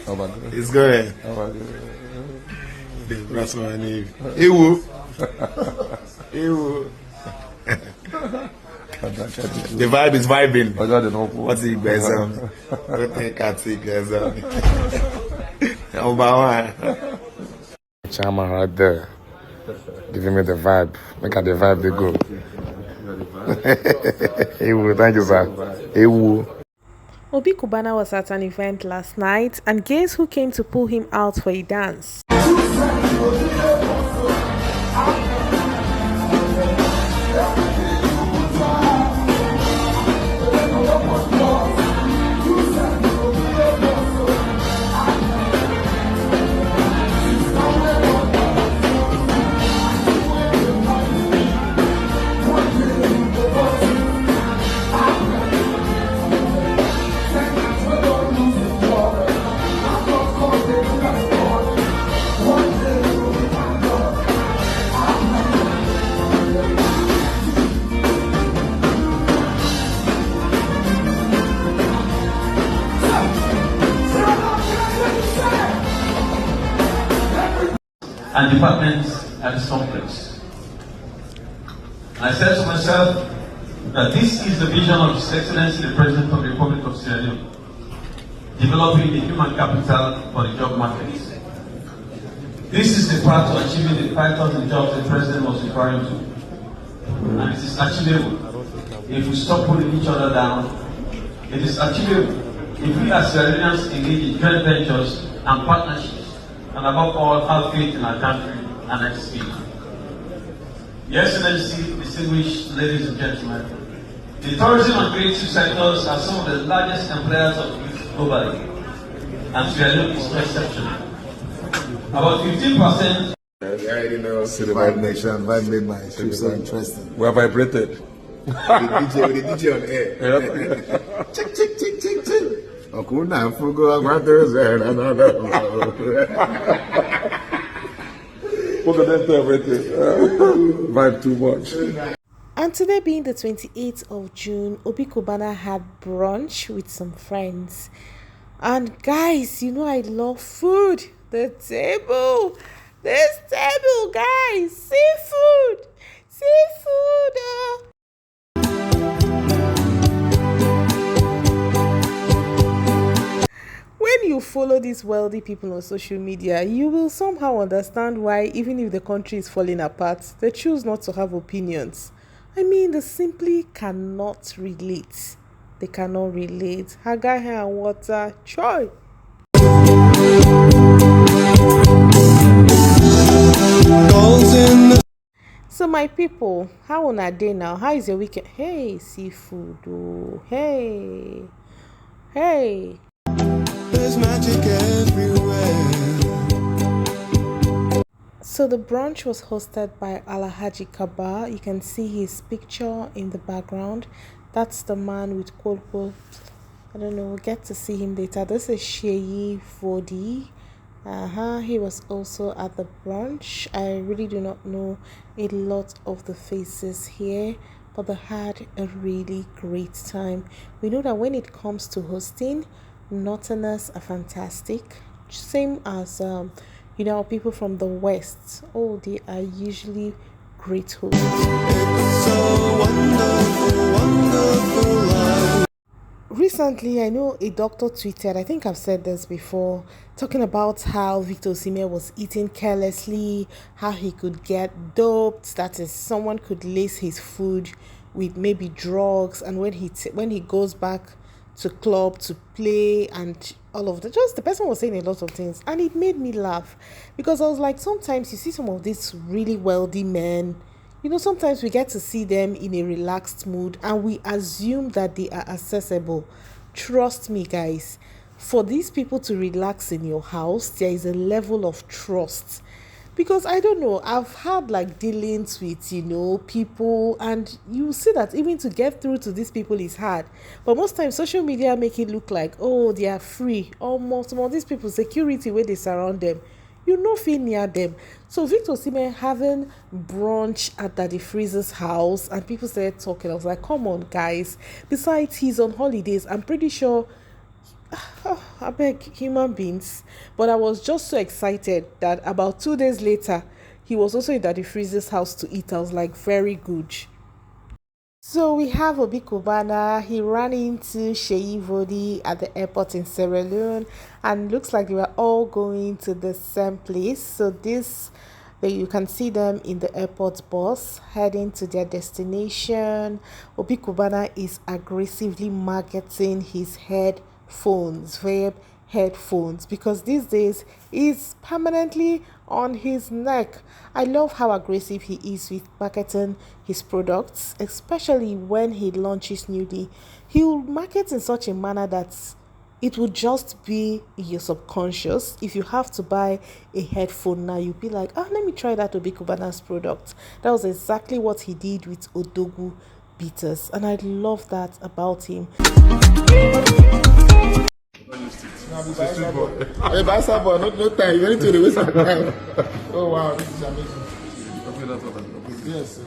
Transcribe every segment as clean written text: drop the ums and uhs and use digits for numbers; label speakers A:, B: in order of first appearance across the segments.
A: Oh my God.
B: It's good.
A: Oh my God.
B: That's what I need. Ewu. Ewu. The vibe is vibing. What's it, guys? Don't think I see guys. Chama right there, giving me the vibe. Look at the vibe they go. Ewu, thank you, sir. Ewu.
C: OBI Cubana was at an event last night, and guess who came to pull him out for a dance?
D: And departments at this complex. I said to myself that this is the vision of His Excellency the President of the Republic of Sierra Leone, developing the human capital for the job market. This is the path to achieving the 5,000 jobs the President was referring to. And it is achievable if we stop pulling each other down. It is achievable if we as Sierra Leoneans engage in joint ventures and partnerships, and above all, have faith in our country and its people. Your Excellency, distinguished ladies and gentlemen, the tourism and creative sectors are some of the largest employers of youth globally, and Sierra Leone is no exception. About 15%.
B: I already know. See the Vibe Nation. Vibe made my trip so interesting.
A: We are vibrated.
B: The DJ on air. Check, check, check, check, check. Okuna Fugo Matters and another.
A: Vibe too much.
C: And today being the 28th of June, OBI Cubana had brunch with some friends. And guys, you know I love food. This table, guys, seafood. When you follow these wealthy people on social media, you will somehow understand why, even if the country is falling apart, they choose not to have opinions. I mean, they simply cannot relate. They cannot relate. Haga hair and water, choy. So my people, how on a day now? How is your weekend? Hey, seafood. Oh, hey.
E: There's magic everywhere.
C: So the brunch was hosted by Alhaji Kaba. You can see his picture in the background. That's the man with quote. I don't know, we'll get to see him later. This is Sheyi Vodi. He was also at the brunch. I really do not know a lot of the faces here, but they had a really great time. We know that when it comes to hosting, Northerners are fantastic. Same as people from the West. Oh, they are usually great hosts.
E: It's so wonderful life.
C: Recently, I know a doctor tweeted, I think I've said this before, talking about how Victor Osimhen was eating carelessly, how he could get doped, that is, someone could lace his food with maybe drugs, and when he goes back to club to play and all of that, just the person was saying a lot of things, and it made me laugh, because I was like, sometimes you see some of these really wealthy men, sometimes we get to see them in a relaxed mood and we assume that they are accessible. Trust me, guys, for these people to relax in your house, there is a level of trust. Because I don't know, I've had dealings with, people, and you see that even to get through to these people is hard. But most times social media make it look like, oh, they are free. Almost some of these people, security where they surround them, feel near them. So Victor Osimhen having brunch at Daddy Freeze's house, and people started talking. I was like, come on, guys. Besides, he's on holidays. I'm pretty sure I beg human beings. But I was just so excited that about 2 days later, he was also in Daddy Freeze's house to eat. I was like, very good. So we have Obi Cubana. He ran into Sheyi Vodi at the airport in Sierra Leone, and looks like they were all going to the same place. So you can see them in the airport bus heading to their destination. Obi Cubana is aggressively marketing his vape headphones, because these days he's permanently on his neck. I love how aggressive he is with marketing his products, especially when he launches newly. He will market in such a manner that it would just be in your subconscious. If you have to buy a headphone now, you'll be like, oh, let me try that Obi Cubana's product. That was exactly what he did with Odogu Bitters, and I love that about him.
B: Hey, basketball, no time. You need to waste my time. Oh wow, this is amazing.
A: Okay, that's what I'm doing.
B: Yes. Sir.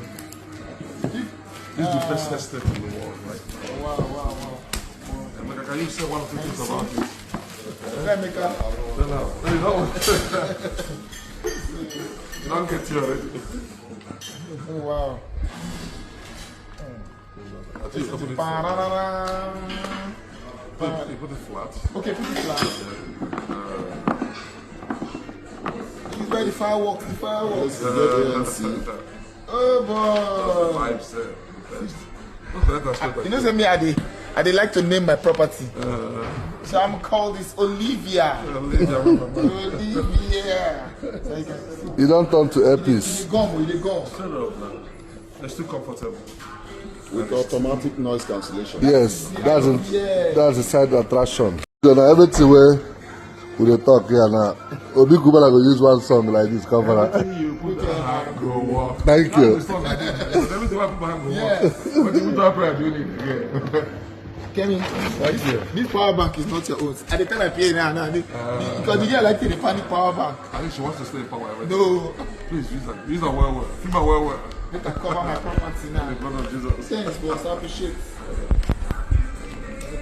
A: This is the fastest step in the world, right?
B: Wow.
A: And like, can you say one or two things about it?
B: Okay, Mika.
A: No. Don't get you already.
B: Oh wow.
A: I think you put it You put it flat.
B: Okay, put it flat. He's ready the fireworks. Oh boy.
A: Vibes there.
B: You know, me, I they like to name my property. So I'm called this Olivia. Olivia. So you can see.
F: You don't turn to earpiece.
B: You go.
A: Shut up, man. They're still comfortable.
F: With automatic noise cancellation. Yes, that's a side attraction. So now everything where we dey talk here now, Obi Cubana go use one song like this cover.
A: You put the hand go walk.
F: Thank you.
A: Everything why people hand go walk. But you put up right doing it again.
B: Kemi, right here. This power bank is not your own. At the time I pay now, because the girl like the panic power bank.
A: I think she wants to stay in power.
B: No.
A: Please use that. Use that well. Feel my well.
B: Let her cover my property now.
A: The blood of Jesus.
B: Thanks, boss. I appreciate it.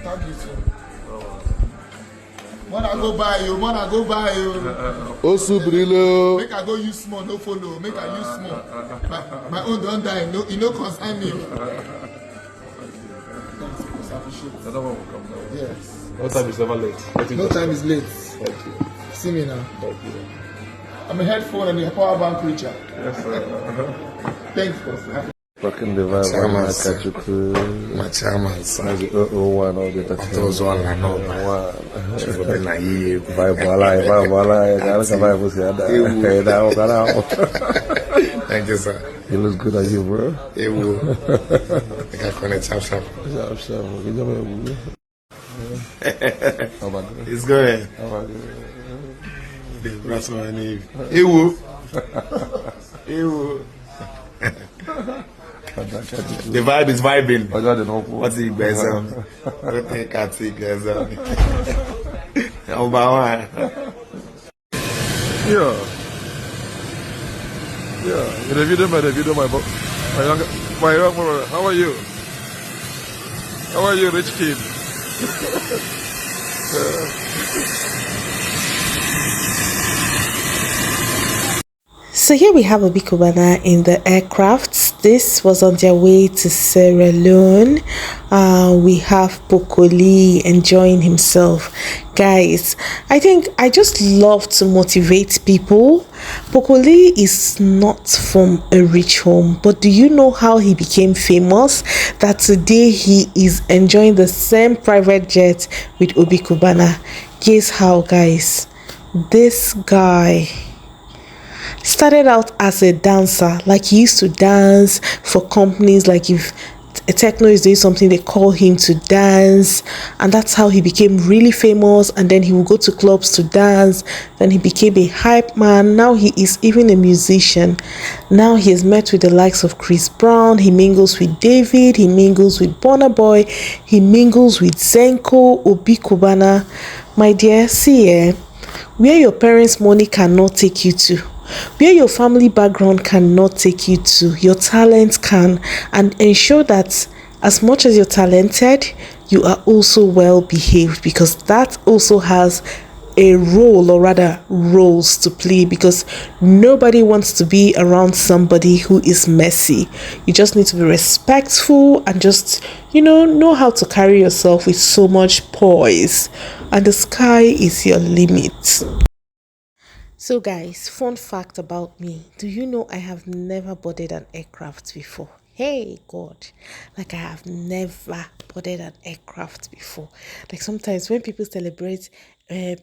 B: Thank you, sir. When I go buy you.
F: Osu Brilo.
B: Make I go use small, no follow. Make I use small. My own don't die. No, you know concern me. Thanks, boss. I appreciate it.
A: Another one will come now.
B: Yes.
A: No time is never late.
B: No time is late.
A: Thank you.
B: See me now.
A: Thank you.
B: I'm a headphone and a power bank creature.
A: Yes, sir.
B: Thanks, boss.
F: Fucking the vibe.
B: My chairman, sir.
F: One all the time.
B: Those one I know. Thank you, sir.
F: He looks good at you, bro.
B: It will. I got connect sharp. It's good. That's what I need. It will. The vibe is vibing. What's the best? I can't see guys.
A: Yeah. In the video, my young brother. How are you? How are you, rich kid?
C: So here we have Obi Cubana in the aircraft. This was on their way to Sierra Leone. We have POCO enjoying himself. Guys, I think I just love to motivate people. POCO is not from a rich home, but do you know how he became famous? That today he is enjoying the same private jet with Obi Cubana. Guess how, guys? This guy started out as a dancer. Like, he used to dance for companies. Like, if a techno is doing something, they call him to dance, and that's how he became really famous. And then he would go to clubs to dance. Then he became a hype man. Now he is even a musician. Now he has met with the likes of Chris Brown. He mingles with David. He mingles with Burna Boy. He mingles with Zenko. Obi Cubana, my dear, see, where your parents' money cannot take you to, where your family background cannot take you to, your talent can, and ensure that as much as you're talented, you are also well behaved, because that also has a role, or rather roles to play, because nobody wants to be around somebody who is messy. You just need to be respectful and just, know how to carry yourself with so much poise, and the sky is your limit. So guys, fun fact about me. Do you know I have never boarded an aircraft before? Hey God, like I have never boarded an aircraft before. Like sometimes when people celebrate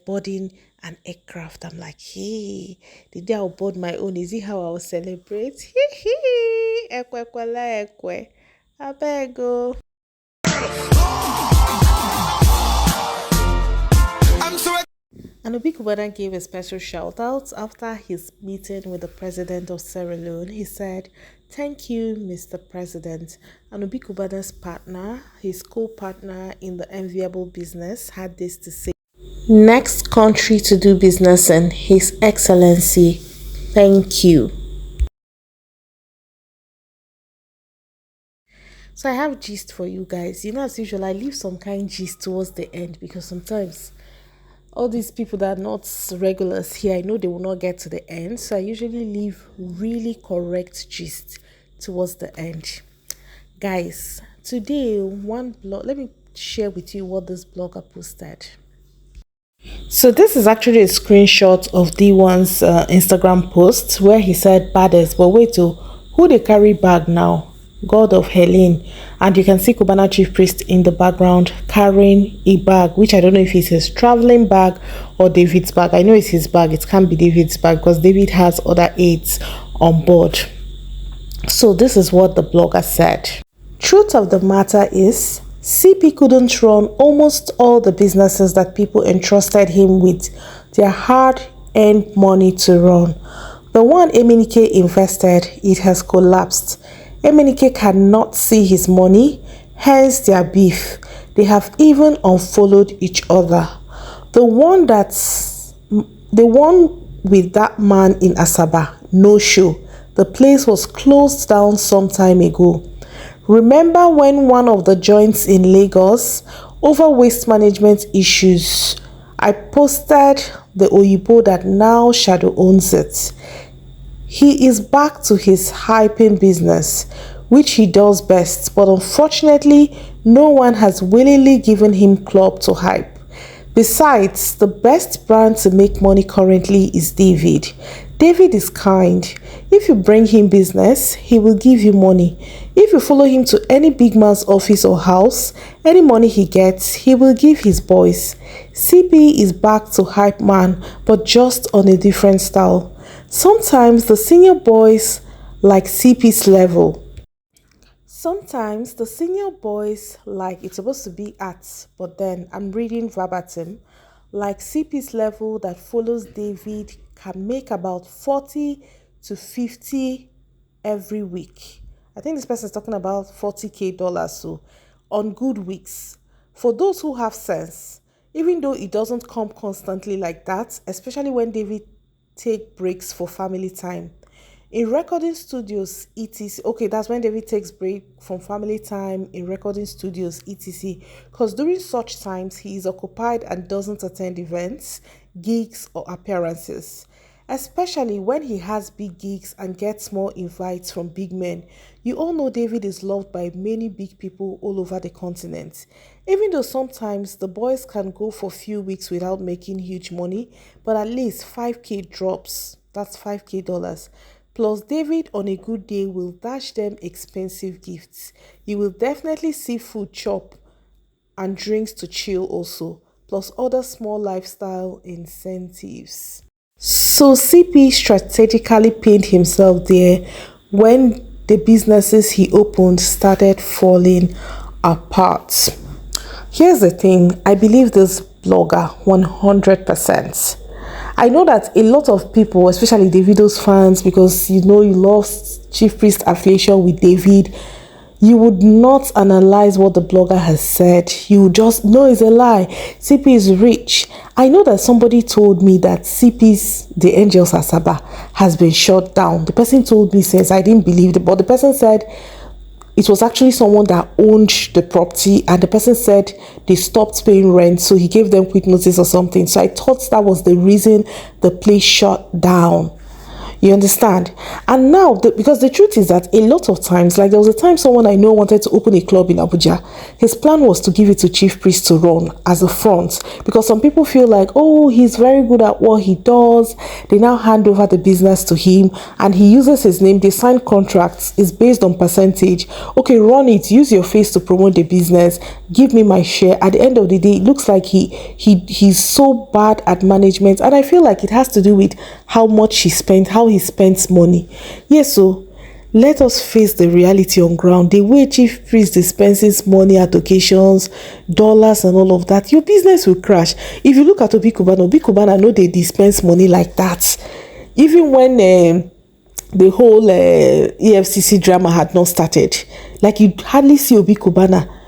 C: boarding an aircraft, I'm like, hey, the day I'll board my own, is it how I'll celebrate? Hee hee, ekwe kwela ekwe. Abego. And OBI CUBANA gave a special shout out after his meeting with the president of Sierra Leone. He said, "Thank you, Mr. President." And OBI CUBANA's partner, his co-partner in the enviable business, had this to say: "Next country to do business in, His Excellency. Thank you." So I have gist for you guys. As usual, I leave some kind gist towards the end, because sometimes all these people that are not regulars here, I know they will not get to the end. So I usually leave really correct gist towards the end. Guys, today one blog, let me share with you what this blogger posted. So this is actually a screenshot of D1's Instagram post, where he said baddest, but wait, who they carry bag now? God of Helen. And you can see Cubana Chief Priest in the background carrying a bag, which I don't know if it's his traveling bag or David's bag. I know it's his bag. It can't be David's bag, because David has other aides on board. So this is what the blogger said. Truth of the matter is, CP couldn't run almost all the businesses that people entrusted him with their hard-earned money to run. The one Emenike invested, it has collapsed. Emenike cannot see his money, hence their beef. They have even unfollowed each other. The one with that man in Asaba, no show. The place was closed down some time ago. Remember when one of the joints in Lagos, over waste management issues, I posted the Oyibo that now Shadow owns it. He is back to his hyping business, which he does best, but unfortunately, no one has willingly given him club to hype. Besides, the best brand to make money currently is David. David is kind. If you bring him business, he will give you money. If you follow him to any big man's office or house, any money he gets, he will give his boys. CP is back to hype man, but just on a different style. Sometimes the senior boys like CP's level. Sometimes the senior boys like it's supposed to be at, but then I'm reading verbatim, like CP's level that follows David can make about 40 to 50 every week. I think this person is talking about $40K, so on good weeks. For those who have sense, even though it doesn't come constantly like that, especially when David take breaks for family time. In recording studios, etc. Okay, that's when David takes break from family time in recording studios, etc. Because during such times, he is occupied and doesn't attend events, gigs, or appearances. Especially when he has big gigs and gets more invites from big men. You all know David is loved by many big people all over the continent. Even though sometimes the boys can go for a few weeks without making huge money, but at least 5K drops. That's $5K. Plus, David on a good day will dash them expensive gifts. You will definitely see food chop and drinks to chill also, plus other small lifestyle incentives. So CP strategically pinned himself there when the businesses he opened started falling apart. Here's the thing, I believe this blogger 100%. I know that a lot of people, especially Davido's fans, because you lost Chief Priest affiliation with David, you would not analyze what the blogger has said. You would just know it's a lie. CP is rich. I know that somebody told me that CP's The Angels Asaba has been shut down. The person told me since I didn't believe it, but the person said it was actually someone that owned the property, and the person said they stopped paying rent, so he gave them quick notice or something. So I thought that was the reason the place shut down. You understand? And now, because the truth is that a lot of times, like there was a time someone I know wanted to open a club in Abuja. His plan was to give it to Chief Priest to run as a front, because some people feel like, oh, he's very good at what he does. They now hand over the business to him and he uses his name. They sign contracts. It's based on percentage. Okay, run it. Use your face to promote the business. Give me my share. At the end of the day, it looks like he's so bad at management. And I feel like it has to do with how much he spent, how he spends money. Yes, so let us face the reality on ground. The way Chief Priest dispenses money at occasions, dollars and all of that, your business will crash. If you look at OBI CUBANA know they dispense money like that. Even when the whole EFCC drama had not started, like you hardly see OBI CUBANA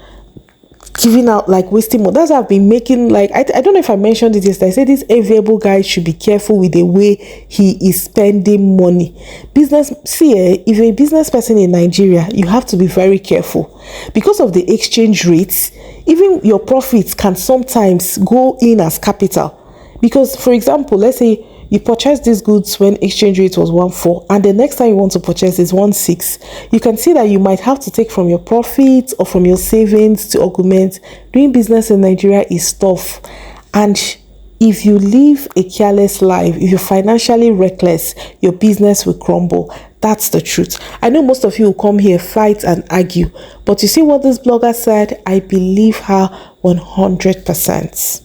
C: giving out, like wasting money. That's why I've been making, like, I don't know if I mentioned it yesterday. I said this available guy should be careful with the way he is spending money. If you're a business person in Nigeria, you have to be very careful because of the exchange rates. Even your profits can sometimes go in as capital, because, for example, let's say you purchase these goods when exchange rate was 1.4 and the next time you want to purchase is 1.6. You can see that you might have to take from your profits or from your savings to augment. Doing business in Nigeria is tough, and if you live a careless life, if you're financially reckless, your business will crumble. That's the truth. I know most of you will come here, fight and argue, but you see what this blogger said? I believe her 100%.